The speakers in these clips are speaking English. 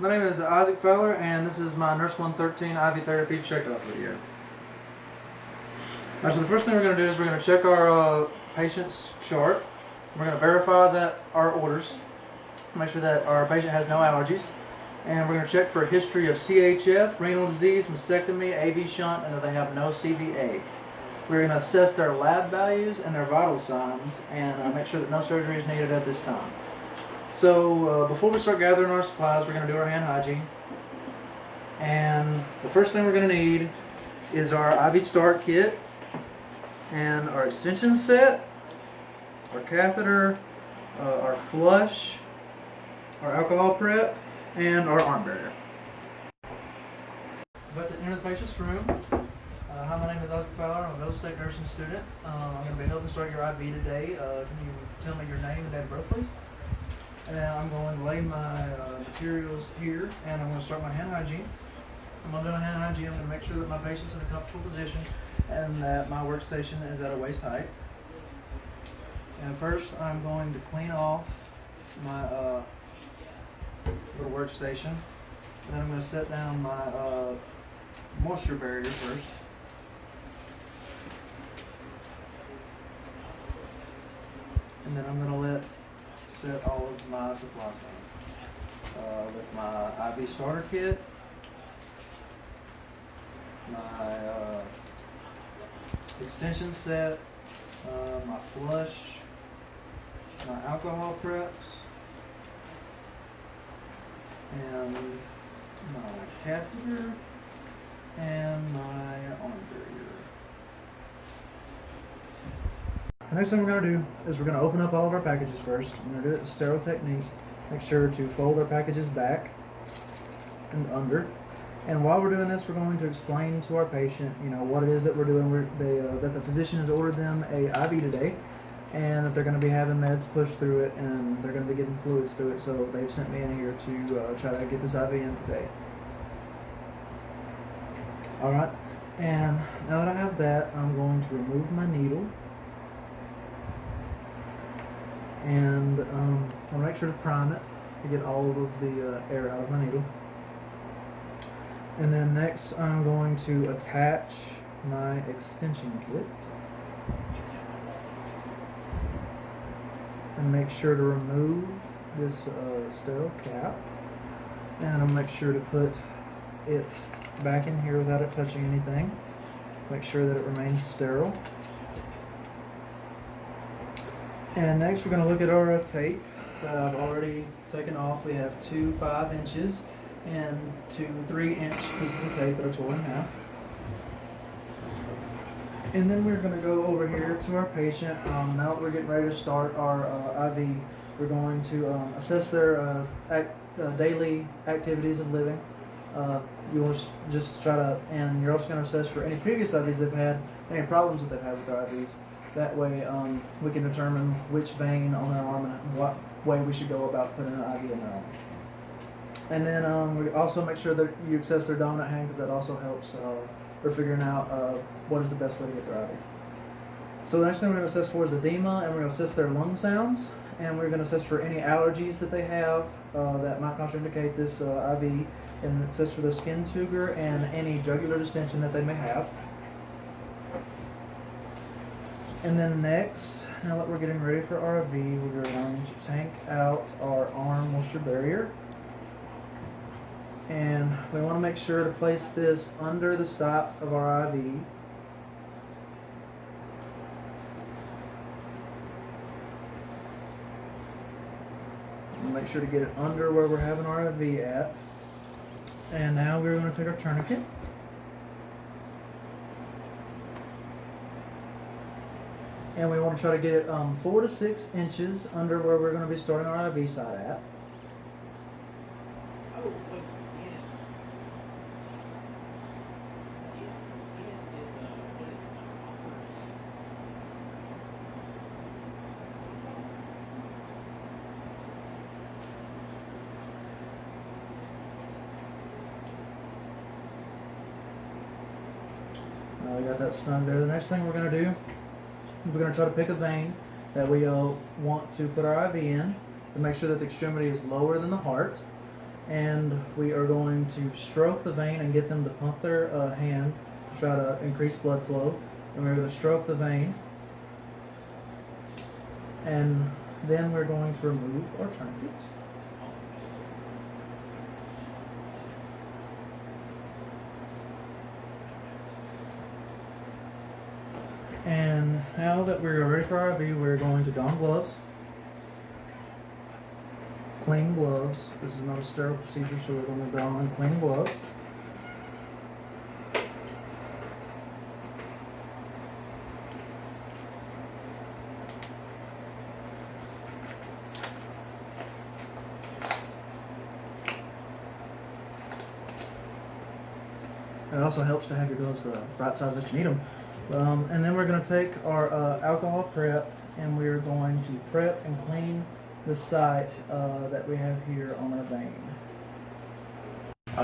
My name is Isaac Fowler, and this is my Nurse 113 IV therapy checkup video. Alright, so the first thing we're going to do is we're going to check our patient's chart. We're going to verify that our orders, make sure that our patient has no allergies, and we're going to check for a history of CHF, renal disease, mastectomy, AV shunt, and that they have no CVA. We're going to assess their lab values and their vital signs and make sure that no surgery is needed at this time. So before we start gathering our supplies, we're going to do our hand hygiene. And the first thing we're going to need is our IV start kit and our extension set, our catheter, our flush, our alcohol prep, and our arm barrier. About to enter the patient's room. Hi, my name is Isaac Fowler. I'm a middle state nursing student. I'm going to be helping start your IV today. Can you tell me your name and date of birth, please? And I'm going to lay my materials here, and I'm going to start my hand hygiene. I'm going to do my hand hygiene. I'm going to make sure that my patient's in a comfortable position and that my workstation is at a waist height. And first, I'm going to clean off my little workstation. And then I'm going to set down my moisture barrier first. And then I'm going to set all of my supplies down with my IV starter kit, my extension set, my flush, my alcohol preps, and my catheter, and my arm barrier. The next thing we're going to do is we're going to open up all of our packages first. We're going to do it with a sterile technique. Make sure to fold our packages back and under. And while we're doing this, we're going to explain to our patient, what it is that we're doing. That the physician has ordered them a IV today, and that they're going to be having meds pushed through it, and they're going to be getting fluids through it. So they've sent me in here to try to get this IV in today. All right. And now that I have that, I'm going to remove my needle. And I'll make sure to prime it to get all of the air out of my needle. And then next I'm going to attach my extension kit. And make sure to remove this sterile cap. And I'll make sure to put it back in here without it touching anything. Make sure that it remains sterile. And next we're going to look at our tape that I've already taken off. We have two 5 inches and two 3-inch pieces of tape that are torn in half. And then we're going to go over here to our patient. Now that we're getting ready to start our IV, we're going to assess their daily activities of living. You'll just try to, and you're also going to assess for any previous IVs they've had, any problems that they've had with their IVs. That way we can determine which vein on their arm and what way we should go about putting an IV in their arm. And then we also make sure that you assess their dominant hand, because that also helps for figuring out what is the best way to get their IV. So the next thing we're going to assess for is edema, and we're going to assess their lung sounds, and we're going to assess for any allergies that they have that might contraindicate this IV, and assess for the skin tuger and any jugular distension that they may have. And then next, now that we're getting ready for our IV, we're going to tank out our arm moisture barrier. And we want to make sure to place this under the site of our IV. And make sure to get it under where we're having our IV at. And now we're going to take our tourniquet. And we want to try to get it 4 to 6 inches under where we're going to be starting our IV side at. Now we got that snug there. The next thing we're going to do, we're going to try to pick a vein that we want to put our IV in to make sure that the extremity is lower than the heart. and we are going to stroke the vein and get them to pump their hand to try to increase blood flow. And we're going to stroke the vein, and then we're going to remove our tourniquet. And now that we're ready for our IV, we're going to don gloves. Clean gloves. This is not a sterile procedure, so we're going to don clean gloves. It also helps to have your gloves the right size that you need them. And then we're going to take our alcohol prep, and we're going to prep and clean the site that we have here on our vein.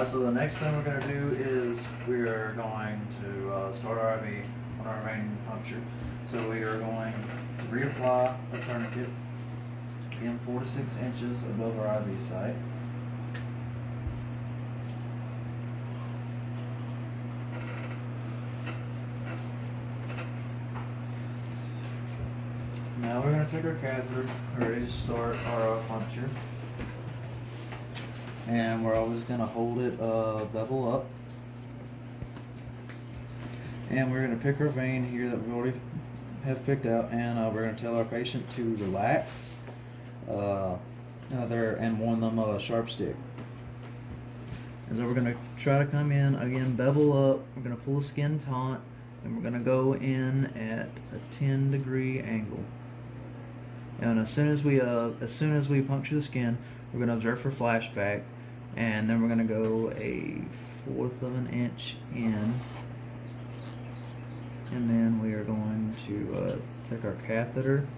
So the next thing we're going to do is we are going to start our IV on our vein puncture. So we are going to reapply a tourniquet in 4 to 6 inches above our IV site. Now we're going to take our catheter, ready to start our puncture. And we're always going to hold it bevel up. And we're going to pick our vein here that we already have picked out, and we're going to tell our patient to relax and warn them a sharp stick. And so we're going to try to come in, again, bevel up. We're going to pull the skin taut, and we're going to go in at a 10-degree angle. And as soon as we puncture the skin, we're going to observe for flashback, and then we're going to go a 1/4 of an inch in, and then we are going to take our catheter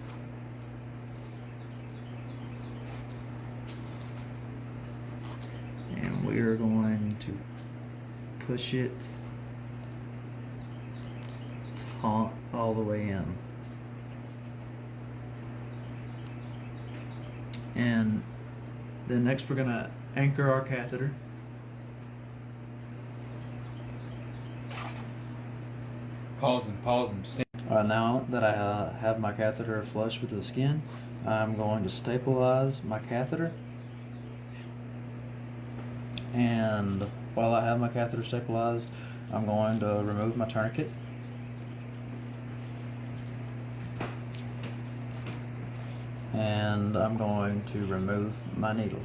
and we are going to push it taut all the way in. And then next we're going to anchor our catheter. Pausing. Alright, now that I have my catheter flush with the skin, I'm going to stabilize my catheter. And while I have my catheter stabilized, I'm going to remove my tourniquet. And I'm going to remove my needle.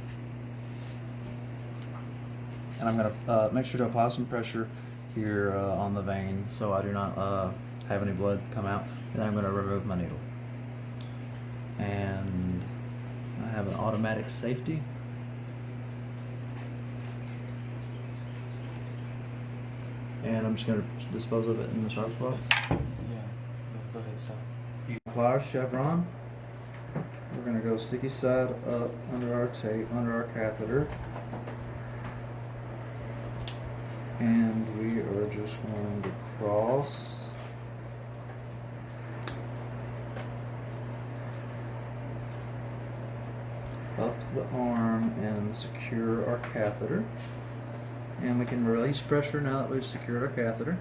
And I'm going to make sure to apply some pressure here on the vein so I do not have any blood come out. And then I'm going to remove my needle. And I have an automatic safety. And I'm just going to dispose of it in the sharps box. Yeah, go ahead, stop. Apply our chevron. We're going to go sticky side up under our tape, under our catheter. And we are just going to cross up the arm and secure our catheter. And we can release pressure now that we've secured our catheter.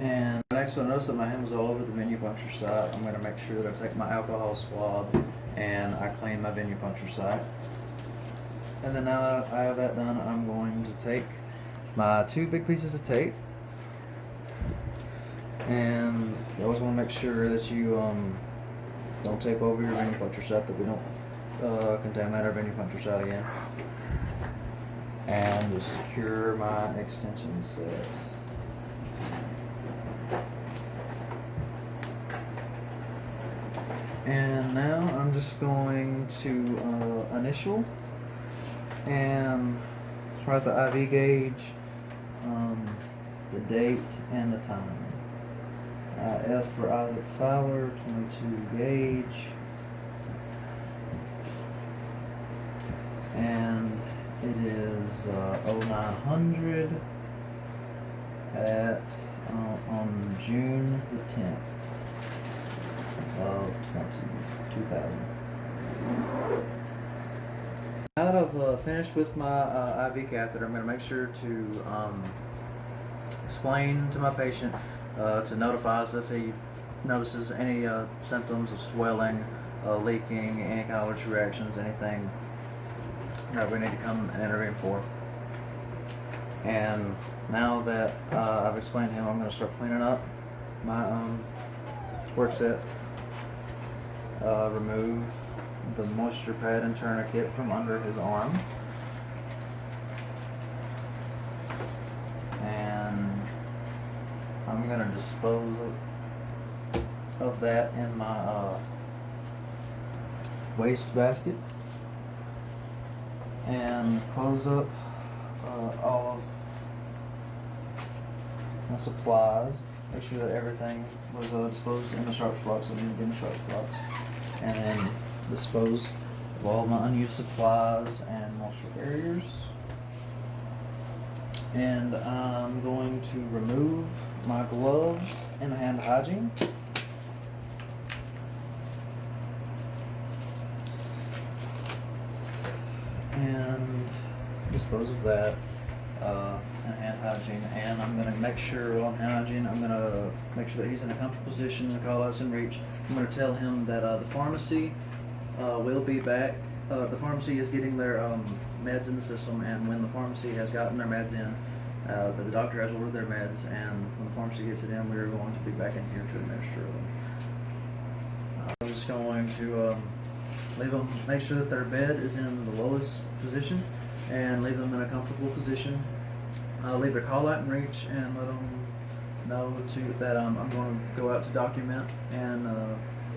And next, I noticed that my hand was all over the venipuncture site. I'm going to make sure that I take my alcohol swab and I clean my venipuncture site. And then now that I have that done, I'm going to take my 2 big pieces of tape. And you always want to make sure that you don't tape over your venipuncture site, that we don't contaminate our venipuncture site again. And just secure my extension set. And now I'm just going to initial and write the IV gauge, the date, and the time. F for Isaac Fowler, 22 gauge. And it is 0900 at on June the 10th of 2000. Now that I've finished with my IV catheter, I'm going to make sure to explain to my patient to notify us if he notices any symptoms of swelling, leaking, any kind of allergy reactions, anything that we need to come and intervene for. And now that I've explained to him, I'm going to start cleaning up my work set. Remove the moisture pad and tourniquet from under his arm. And I'm going to dispose of that in my waste basket. And close up all of my supplies. Make sure that everything was disposed in the sharps box that needed to be in the sharps box. And then dispose of all my unused supplies and moisture barriers. And I'm going to remove my gloves and hand hygiene. And dispose of that and hand hygiene. And I'm going to make sure on hand hygiene, I'm going to make sure that he's in a comfortable position and call us in reach. I'm going to tell him that the pharmacy will be back. The pharmacy is getting their meds in the system, and when the pharmacy has gotten their meds in, the doctor has ordered their meds, and when the pharmacy gets it in, we're going to be back in here to administer them. I'm just going to leave them, make sure that their bed is in the lowest position, and leave them in a comfortable position. Leave their call out in reach, and let them know that I'm going to go out to document, and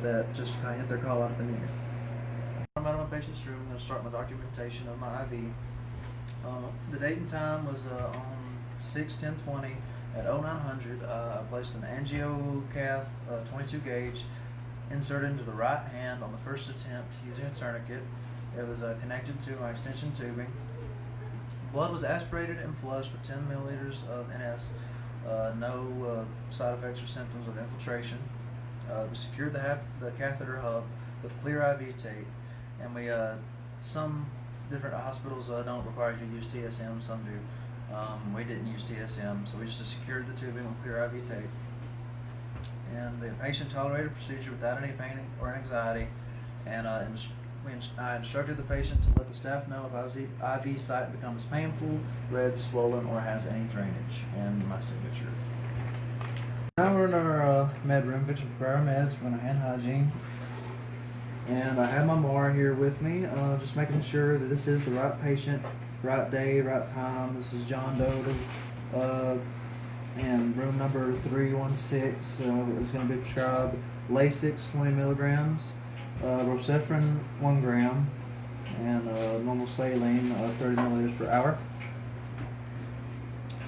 that just to kind of hit their call out if they need it. I'm out of my patient's room. I'm going to start my documentation of my IV. The date and time was on 6/10/20 at 0900. I placed an angiocath 22 gauge inserted into the right hand on the first attempt using a tourniquet. It was connected to my extension tubing. Blood was aspirated and flushed with 10 milliliters of NS. No side effects or symptoms of infiltration. We secured the catheter hub with clear IV tape, and we some different hospitals don't require you to use TSM, some do. We didn't use TSM, so we just secured the tubing with clear IV tape. And the patient tolerated the procedure without any pain or anxiety, and I instructed the patient to let the staff know if IV site becomes painful, red, swollen, or has any drainage, and my signature. Now we're in our med room, fixing to prepare our meds. We're going to hand hygiene. And I have my MAR here with me, just making sure that this is the right patient, right day, right time. This is John Doe, and room number 316 is going to be prescribed Lasix 20 milligrams, Rocephin 1 gram, and normal saline 30 milliliters per hour.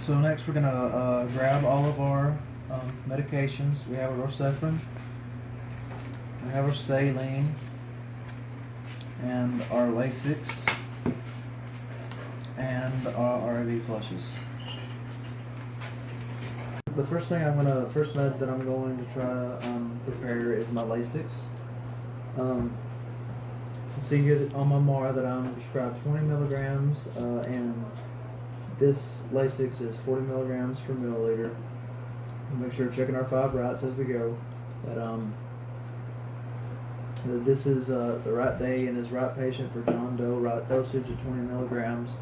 So next we're going to grab all of our medications. We have a Rocephin, we have our saline, and our Lasix, and our IV flushes. The first med that I'm going to try prepare is my Lasix. You see here that on my MAR that I'm prescribed 20 milligrams, and this Lasix is 40 milligrams per milliliter. Make sure we're checking our 5 rights as we go. That this is the right day and his right patient for John Doe, right dosage of 20 milligrams,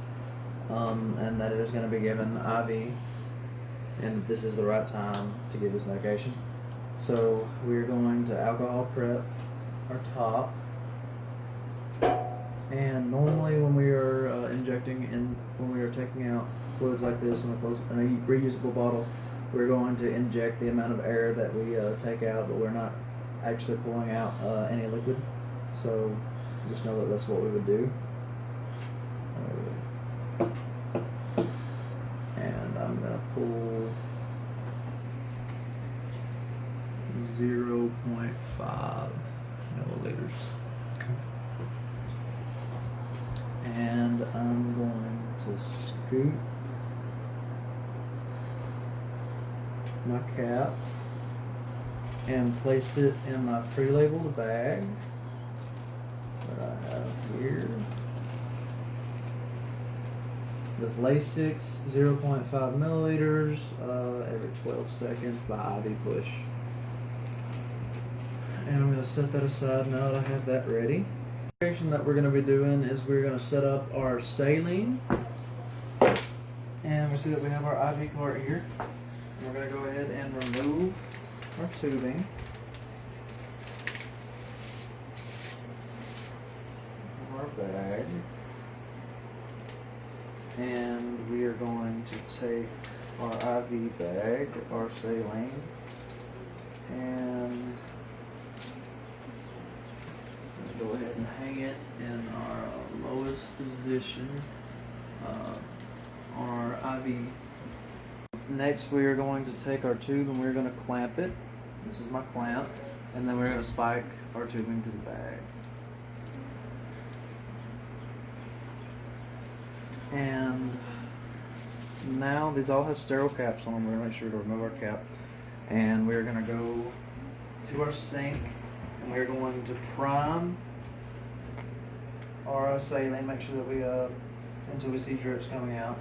and that it is going to be given IV, and this is the right time to give this medication. So we're going to alcohol prep our top, and normally when we are injecting and when we are taking out fluids like this in a reusable bottle, we're going to inject the amount of air that we take out, but we're not actually pulling out any liquid. So just know that that's what we would do. And I'm going to pull 0.5 milliliters. Okay. And I'm going to scoop my cap and place it in my pre-labeled bag that I have here. with Lasix, 0.5 milliliters every 12 seconds by IV push. And I'm going to set that aside now that I have that ready. The application that we're going to be doing is we're going to set up our saline. And we see that we have our IV cart here. We're going to go ahead and remove our tubing. Our bag. And we are going to take our IV bag, our saline, and go ahead and hang it in our lowest position on our IV. Next, we are going to take our tube and we're going to clamp it. This is my clamp, and then we're going to spike our tubing to the bag. And now these all have sterile caps on them. We're going to make sure to remove our cap. And we're going to go to our sink and we're going to prime our saline. Make sure that we, until we see drips coming out.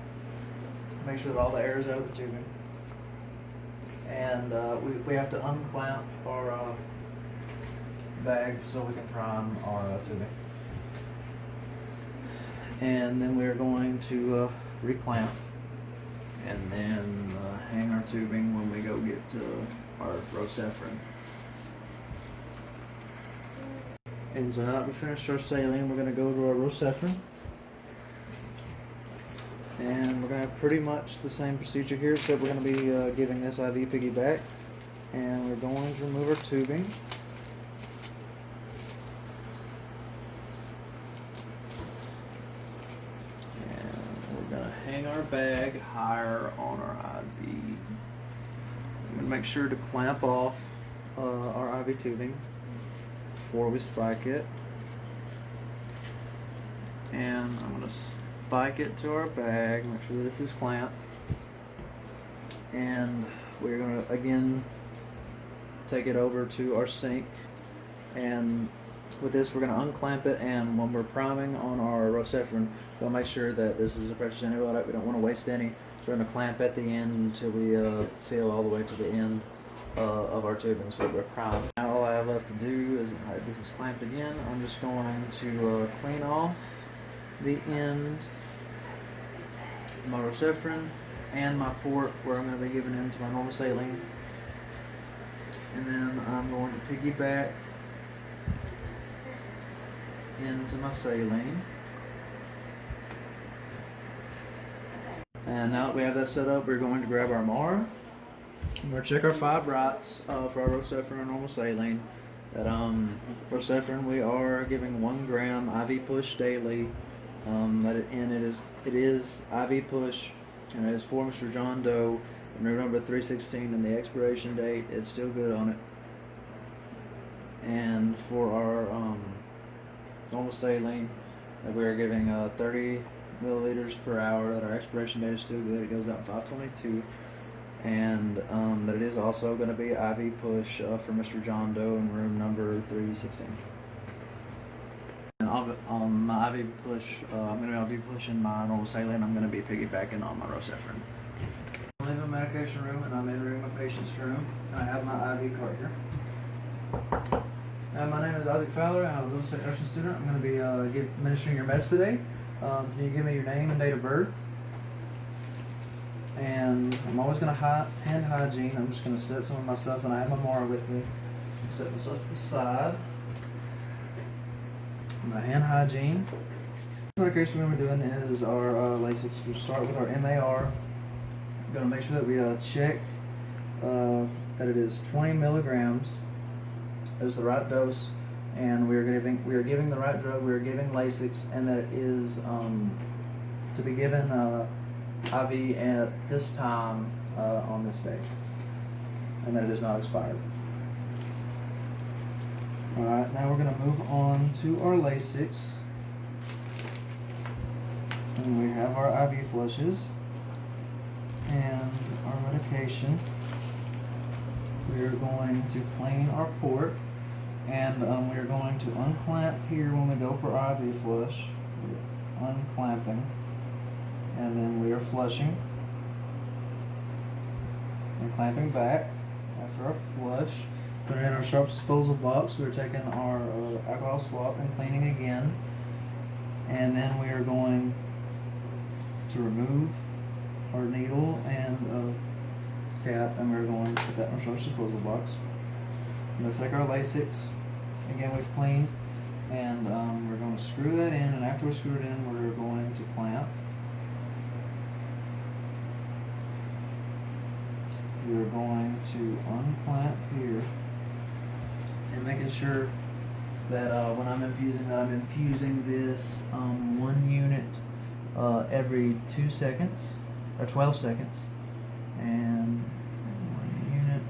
Make sure that all the air is out of the tubing. And we have to unclamp our bag so we can prime our tubing. And then we're going to reclamp and then hang our tubing when we go get to our Rocephin. And so now that we finished our saline, we're going to go to our Rocephin. And we're going to have pretty much the same procedure here, except we're going to be giving this IV piggyback. And we're going to remove our tubing. Hang our bag higher on our IV. I'm going to make sure to clamp off our IV tubing before we spike it. And I'm going to spike it to our bag, make sure that this is clamped. And we're going to again take it over to our sink. And with this, we're going to unclamp it, and when we're priming on our Rocephin, we'll make sure that this is a precious antibiotic. We don't want to waste any, so we're going to clamp at the end until we fill all the way to the end of our tubing so that we're primed. Now all I have left to do is, this is clamped again, I'm just going to clean off the end of my Rocephin and my port where I'm going to be giving into my normal saline. And then I'm going to piggyback into my saline. And now that we have that set up, we're going to grab our MAR. We're going to check our 5 rights for our Rocephin and normal saline. That Rocephin, we are giving 1 gram IV push daily. It is IV push, and it is for Mr. John Doe, November 3/16, and the expiration date is still good on it. And for our normal saline, that we are giving 30 milliliters per hour, that our expiration date is still good, it goes out in 5/22, and that it is also going to be IV push for Mr. John Doe in room number 316. And on my IV push, I'm going to be pushing my normal saline, I'm going to be piggybacking on my Rocephin. I'm in the medication room and I'm entering my patient's room, and I have my IV cart here. My name is Isaac Fowler, and I'm a real estate nursing student. I'm going to be administering your meds today. Can you give me your name and date of birth? And I'm always going to hand hygiene. I'm just going to set some of my stuff, and I have my MAR with me. Set this up to the side. I'm going to hand hygiene. The medication we're doing is our Lasix. We'll start with our MAR. I'm going to make sure that we check that it is 20 milligrams. Is the right dose, and we are giving the right drug. We are giving Lasix, and that it is to be given IV at this time on this day, and that it is not expired. All right, now we're going to move on to our Lasix, and we have our IV flushes and our medication. We are going to clean our port, and we are going to unclamp here when we go for IV flush. Unclamping, and then are flushing and clamping back after our flush. Put it in our sharps disposal box. We're taking our alcohol swab and cleaning again. And then we are going to remove our needle and cap, and we're going to put that in our sharps disposal box. I'm going to take our Lasix. Again, we've cleaned. And we're going to screw that in, and after we screw it in, we're going to clamp. We're going to unclamp here, and making sure that when I'm infusing, that I'm infusing this 1 unit every 2 seconds, or 12 seconds, and 1 unit.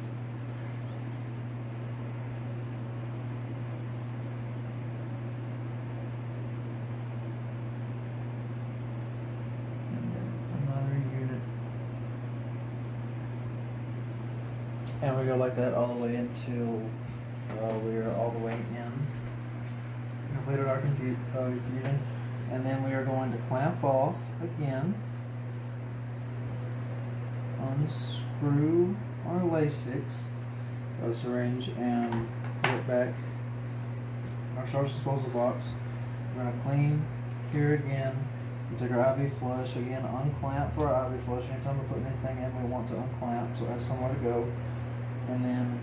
And we go like that all the way until we're all the way in. Completed our infusion. And then we are going to clamp off again. Unscrew our Lasix syringe and put it back in our sharps disposal box. We're going to clean here again. We take our IV flush again, unclamp for our IV flush. Anytime we're putting anything in, we want to unclamp so it has somewhere to go. And then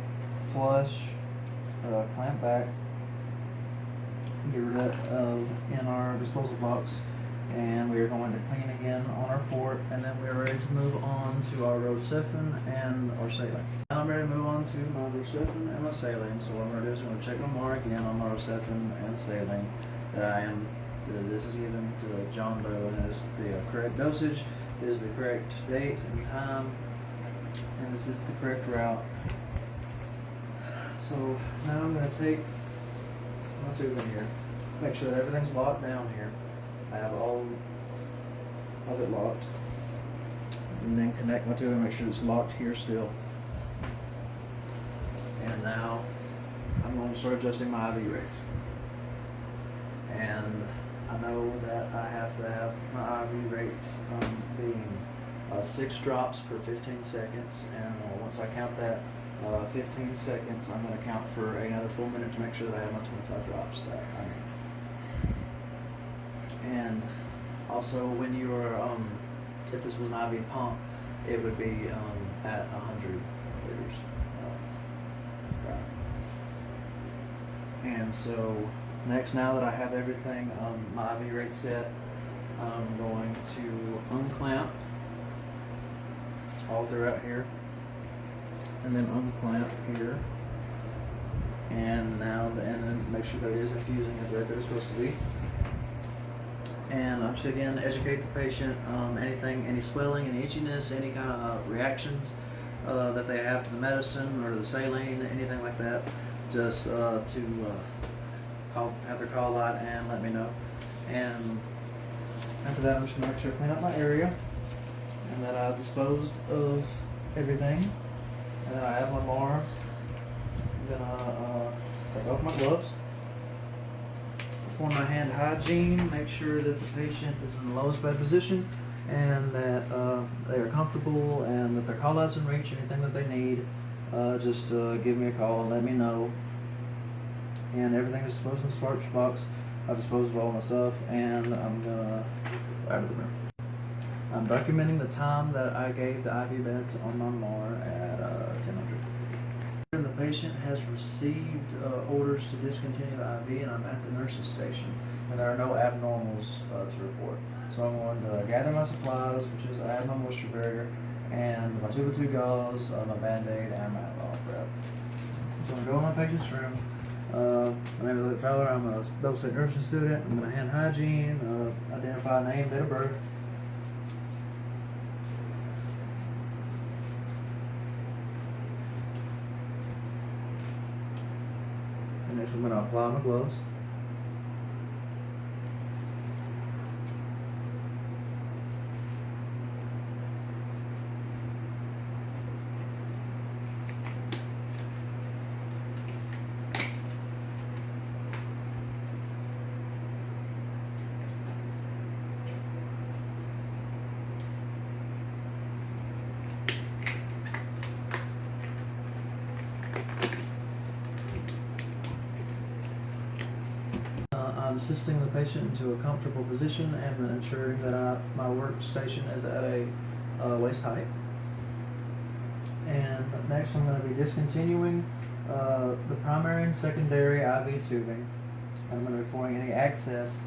flush, clamp back, get rid of that in our disposal box, and we are going to clean again on our port, and then we are ready to move on to our Rocephin and our saline. Now I'm ready to move on to my Rocephin and my saline. So what I'm going to do is I'm going to check my mark again on my Rocephin and saline that this is given to John Doe, and is the correct dosage, is the correct date and time, and this is the correct route. So now I'm going to take my tube in here, make sure that everything's locked down here. I have all of it locked, and then connect my tube and make sure it's locked here still. And now I'm going to start adjusting my IV rates. And I know that I have to have my IV rates being 6 drops per 15 seconds, and once I count that 15 seconds, I'm going to count for another full minute to make sure that I have my 25 drops that I need. And also, when you are, if this was an IV pump, it would be at 100 liters. Right. And so, next, now that I have everything, my IV rate set, I'm going to unclamp all throughout here, and then unclamp here, and now and then make sure that it is infusing at the rate that it's supposed to be. And I'm just again educate the patient. Any swelling, any itchiness, any kind of reactions that they have to the medicine or to the saline, anything like that, just to have their call light and let me know. And after that, I'm just gonna make sure I clean up my area, and that I've disposed of everything. And then I have my MAR. I'm gonna take off my gloves, perform my hand hygiene, make sure that the patient is in the lowest bed position, and that they are comfortable, and that their call lights in reach. Anything that they need, just give me a call and let me know. And everything is disposed in the sparks box. I've disposed of all my stuff, and I'm gonna go out of the room. I'm documenting the time that I gave the IV beds on my MAR at 1000. The patient has received orders to discontinue the IV, and I'm at the nurse's station, and there are no abnormals to report. So I'm going to gather my supplies, which is I have my moisture barrier, and my 2x2 gauze, my Band-Aid, and my alcohol prep. So I'm going to go in my patient's room. My name is Luke Fowler. I'm a Bell State nursing student. I'm going to hand hygiene, identify name, date of birth. And next I'm going to apply my gloves. assisting the patient into a comfortable position and ensuring that my workstation is at a waist height. And next I'm going to be discontinuing the primary and secondary IV tubing. I'm going to be pouring any excess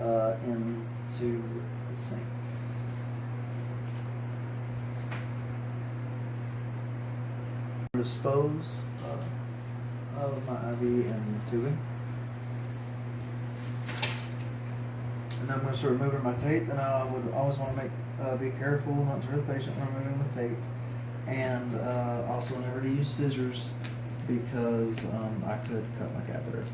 into the sink. Dispose of my IV and tubing. And I'm going to start removing my tape, and I would always want to be careful not to hurt the patient when removing the tape. And also never to use scissors because I could cut my catheter.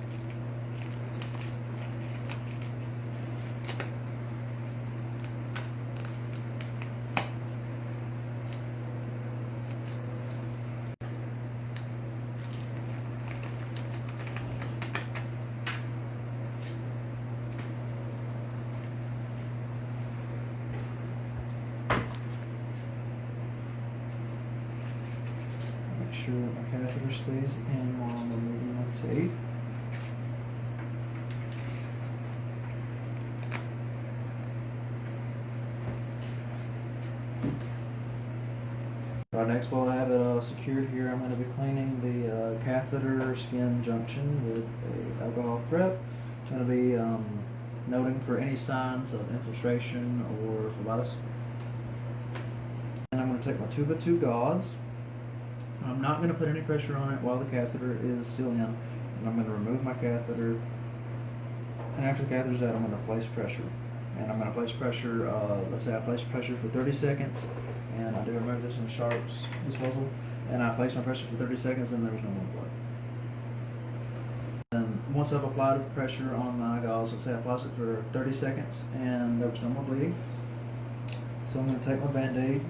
Make sure that my catheter stays in while I'm removing my tape. Right, next, while I have it secured here, I'm going to be cleaning the catheter skin junction with a alcohol prep. I'm going to be noting for any signs of infiltration or phlebitis. And I'm going to take my 2x2 gauze. I'm not going to put any pressure on it while the catheter is still in. And I'm going to remove my catheter. And after the catheter's out, I'm going to place pressure. And I'm going to place pressure, let's say I place pressure for 30 seconds. And I do remove this in Sharps disposal. And I place my pressure for 30 seconds, and there was no more blood. And once I've applied pressure on my gauze, let's say I applied it for 30 seconds, and there was no more bleeding. So I'm going to take my Band-Aid.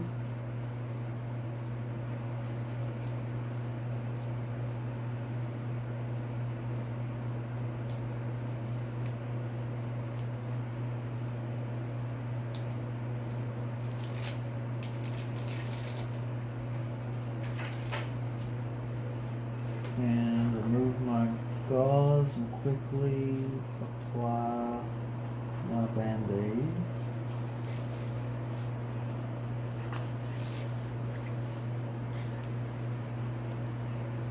And remove my gauze and quickly apply my Band-Aid.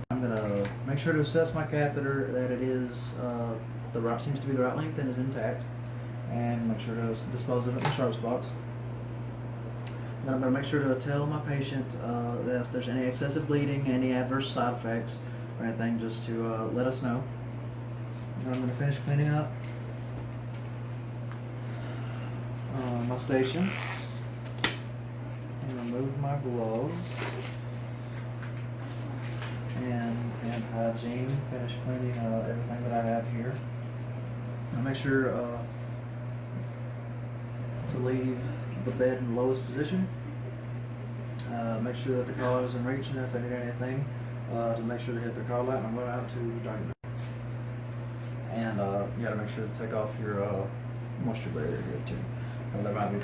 I'm going to make sure to assess my catheter that it is seems to be the right length and is intact, and make sure to dispose of it in the Sharps box. Then I'm going to make sure to tell my patient that if there's any excessive bleeding, any adverse side effects, or anything, just to let us know. And I'm going to finish cleaning up my station and remove my gloves and hand hygiene. Finish cleaning everything that I have here. I'll make sure to leave the bed in the lowest position. Make sure that the collar is in reach, and if I need anything, to make sure to hit the collar light, and I'm going out to document. And you got to make sure to take off your moisture barrier here too. There might be.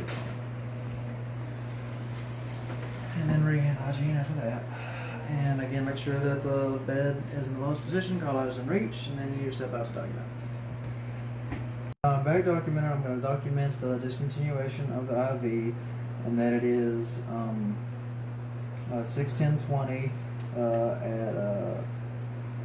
And then re-hand hygiene after that. And again, make sure that the bed is in the lowest position, collar is in reach, and then you step out to document. Back documenter, I'm going to document the discontinuation of the IV, and that it is 6/10/20 at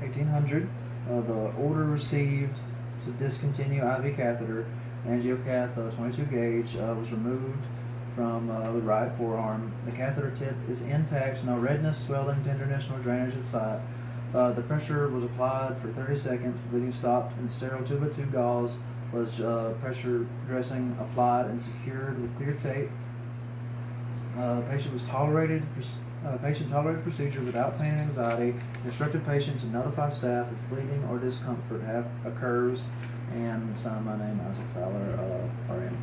1800. The order received to discontinue IV catheter, angiocath 22 gauge, was removed from the right forearm. The catheter tip is intact, no redness, swelling, tenderness, nor drainage at site. The pressure was applied for 30 seconds, the bleeding stopped, and sterile 2x2 gauze was pressure dressing applied and secured with clear tape. Patient tolerated procedure without pain and anxiety. Instructed patient to notify staff if bleeding or discomfort occurs, and sign my name, Isaac Fowler, RN.